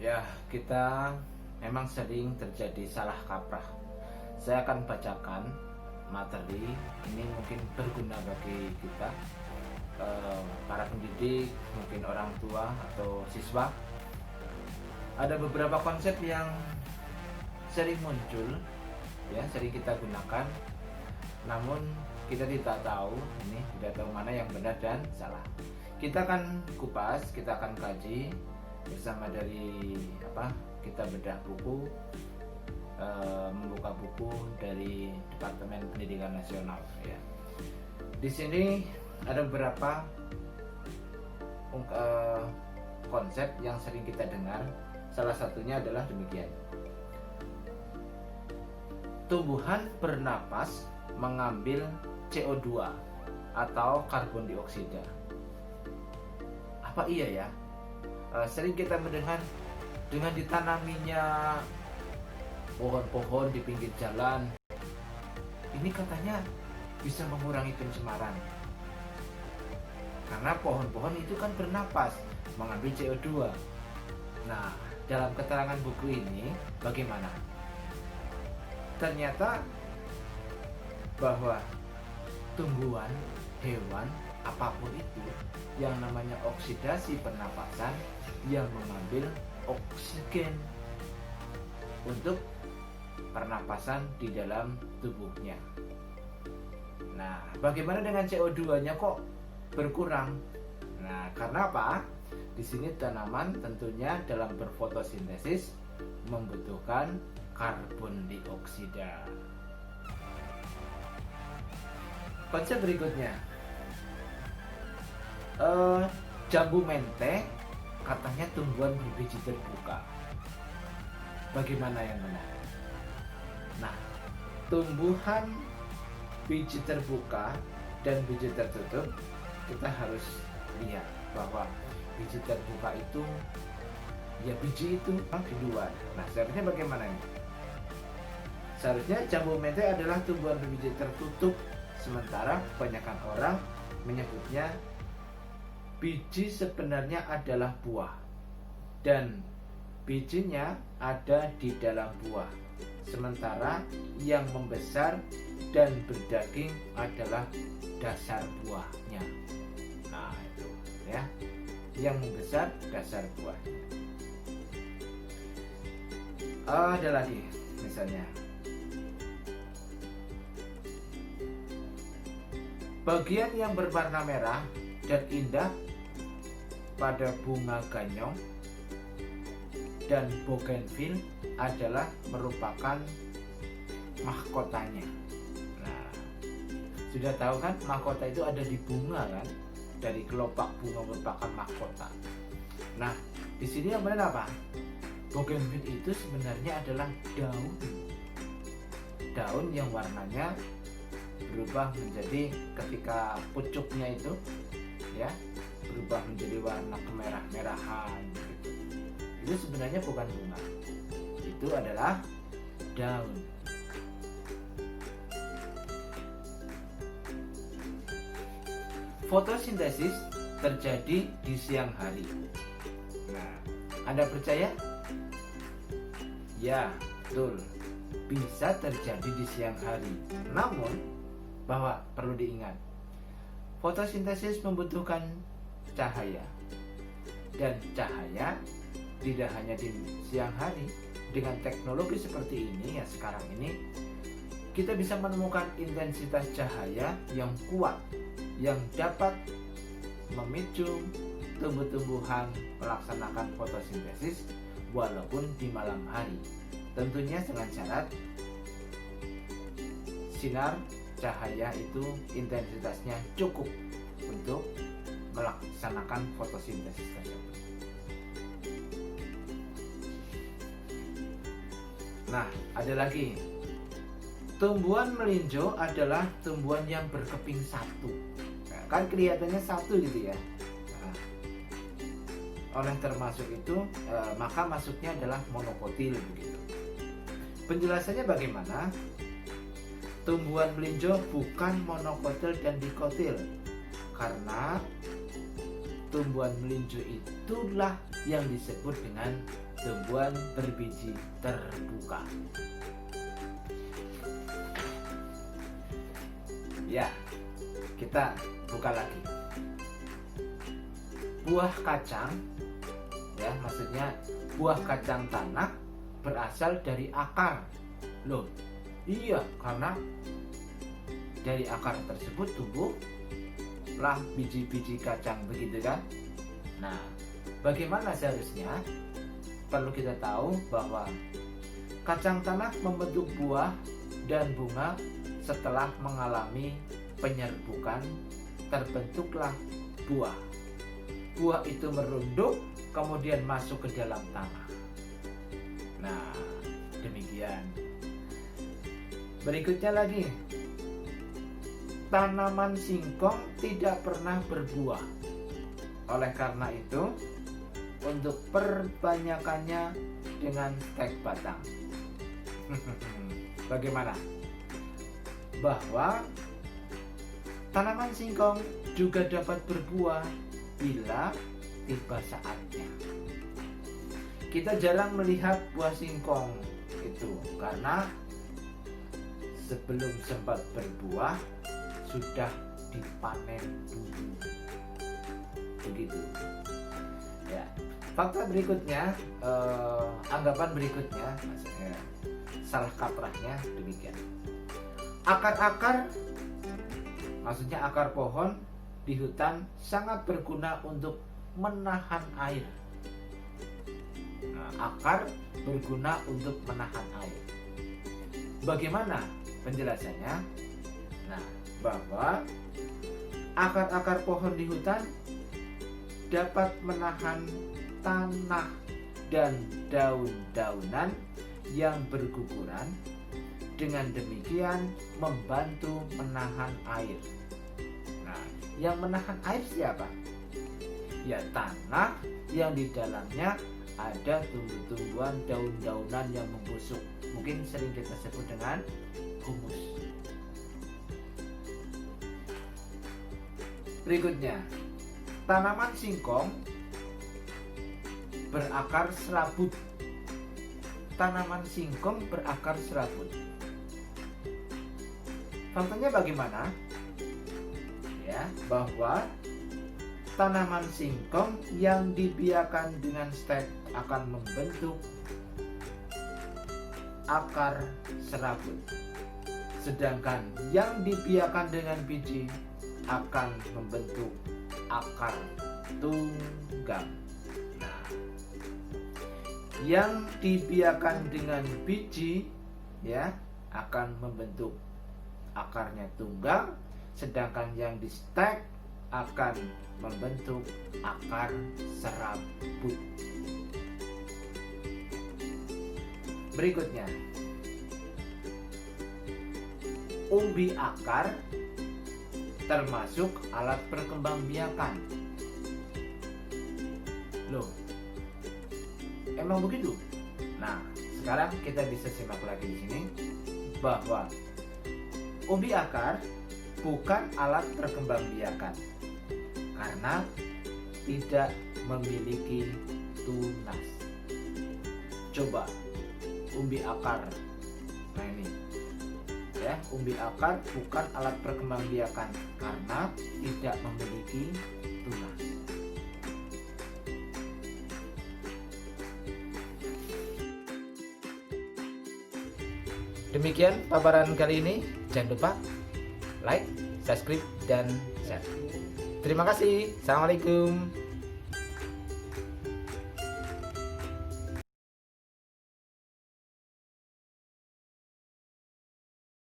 Ya, kita memang sering terjadi salah kaprah. Saya akan bacakan materi ini mungkin berguna bagi kita, para pendidik, mungkin orang tua atau siswa. Ada beberapa konsep yang sering muncul, ya, sering kita gunakan, namun kita tidak tahu mana yang benar dan salah. Kita akan kupas, kita akan kaji bersama dari kita bedah buku, membuka buku dari Departemen Pendidikan Nasional, ya. Di sini ada beberapa konsep yang sering kita dengar. Salah satunya adalah demikian: tumbuhan bernapas mengambil CO2 atau karbon dioksida. Apa iya ya? Sering kita mendengar dengan ditanaminya pohon-pohon di pinggir jalan, ini katanya bisa mengurangi pencemaran. Karena pohon-pohon itu kan bernapas, mengambil CO2. Nah, dalam keterangan buku ini bagaimana? Ternyata bahwa tumbuhan, hewan, apapun itu yang namanya oksidasi pernapasan yang mengambil oksigen untuk pernapasan di dalam tubuhnya. Nah, bagaimana dengan CO2-nya kok berkurang? Nah, karena apa? Di sini tanaman tentunya dalam berfotosintesis membutuhkan karbon dioksida. Konsep berikutnya, jambu mente katanya tumbuhan berbiji terbuka. Bagaimana yang benar? Nah, tumbuhan biji terbuka dan biji tertutup, kita harus lihat bahwa biji terbuka itu, ya, biji itu di luar. Nah, seharusnya bagaimana ini? Seharusnya jambu mente adalah tumbuhan berbiji tertutup, sementara kebanyakan orang menyebutnya biji sebenarnya adalah buah dan bijinya ada di dalam buah, sementara yang membesar dan berdaging adalah dasar buahnya. Nah, itu ya, yang membesar dasar buahnya. Ada lagi misalnya, bagian yang berwarna merah dan indah pada bunga ganyong dan bougainville adalah merupakan mahkotanya. Nah, sudah tahu kan, mahkota itu ada di bunga kan? Dari kelopak bunga merupakan mahkota. Nah, di sini yang benar apa? Bougainville itu sebenarnya adalah daun yang warnanya berubah menjadi, ketika pucuknya itu, ya, berubah menjadi warna kemerah-merahan gitu. Itu sebenarnya bukan bunga, itu adalah daun. Fotosintesis terjadi di siang hari. Nah, Anda percaya? Ya, betul, bisa terjadi di siang hari. Namun, bahwa perlu diingat, fotosintesis membutuhkan cahaya, dan cahaya tidak hanya di siang hari. Dengan teknologi seperti ini, ya, sekarang ini kita bisa menemukan intensitas cahaya yang kuat yang dapat memicu tumbuh-tumbuhan melaksanakan fotosintesis walaupun di malam hari. Tentunya dengan syarat sinar cahaya itu intensitasnya cukup untuk melaksanakan fotosintesis tersebut. Nah, ada lagi, tumbuhan melinjo adalah tumbuhan yang berkeping satu. Nah, kan kelihatannya satu gitu ya. Nah, oleh termasuk itu, maka masuknya adalah monokotil begitu. Penjelasannya bagaimana? Tumbuhan melinjo bukan monokotil dan dikotil, karena tumbuhan melinjo itulah yang disebut dengan tumbuhan berbiji terbuka. Ya, kita buka lagi. Buah kacang, ya maksudnya buah kacang tanah berasal dari akar. Loh, iya, karena dari akar tersebut tumbuhlah biji-biji kacang, begitu kan? Nah, bagaimana seharusnya? Perlu kita tahu bahwa kacang tanah membentuk buah dan bunga setelah mengalami penyerbukan, terbentuklah buah. Buah itu merunduk, kemudian masuk ke dalam tanah. Nah, demikian. Berikutnya lagi, tanaman singkong tidak pernah berbuah. Oleh karena itu, untuk perbanyakannya dengan stek batang. Bagaimana? Bahwa tanaman singkong juga dapat berbuah bila tiba saatnya. Kita jarang melihat buah singkong itu karena sebelum sempat berbuah sudah dipanen dulu. Begitu. Ya. Fakta berikutnya, anggapan berikutnya, maksudnya salah kaprahnya demikian. Akar-akar, maksudnya akar pohon di hutan sangat berguna untuk menahan air. Nah, akar berguna untuk menahan air. Bagaimana penjelasannya? Nah, bahwa akar-akar pohon di hutan dapat menahan tanah dan daun-daunan yang berguguran, dengan demikian membantu menahan air. Nah, yang menahan air siapa? Ya, tanah yang di dalamnya ada tumbuh-tumbuhan daun-daunan yang membusuk. Mungkin sering kita sebut dengan humus. Berikutnya, tanaman singkong berakar serabut. Tanaman singkong berakar serabut. Faktanya bagaimana? Ya, bahwa tanaman singkong yang dibiarkan dengan stek akan membentuk akar serabut. Sedangkan yang dibiarkan dengan biji akan membentuk akar tunggang. Nah, yang dibiarkan dengan biji ya akan membentuk akarnya tunggang, sedangkan yang di stek akan membentuk akar serabut. Berikutnya, umbi akar termasuk alat perkembangbiakan. Loh, emang begitu? Nah, sekarang kita bisa simak lagi di sini bahwa umbi akar bukan alat perkembangbiakan karena tidak memiliki tunas. Coba umbi akar. Nah ini ya, umbi akar bukan alat perkembangbiakan karena tidak memiliki tunas. Demikian paparan kali ini. Jangan lupa like, subscribe, dan share. Terima kasih. Assalamualaikum.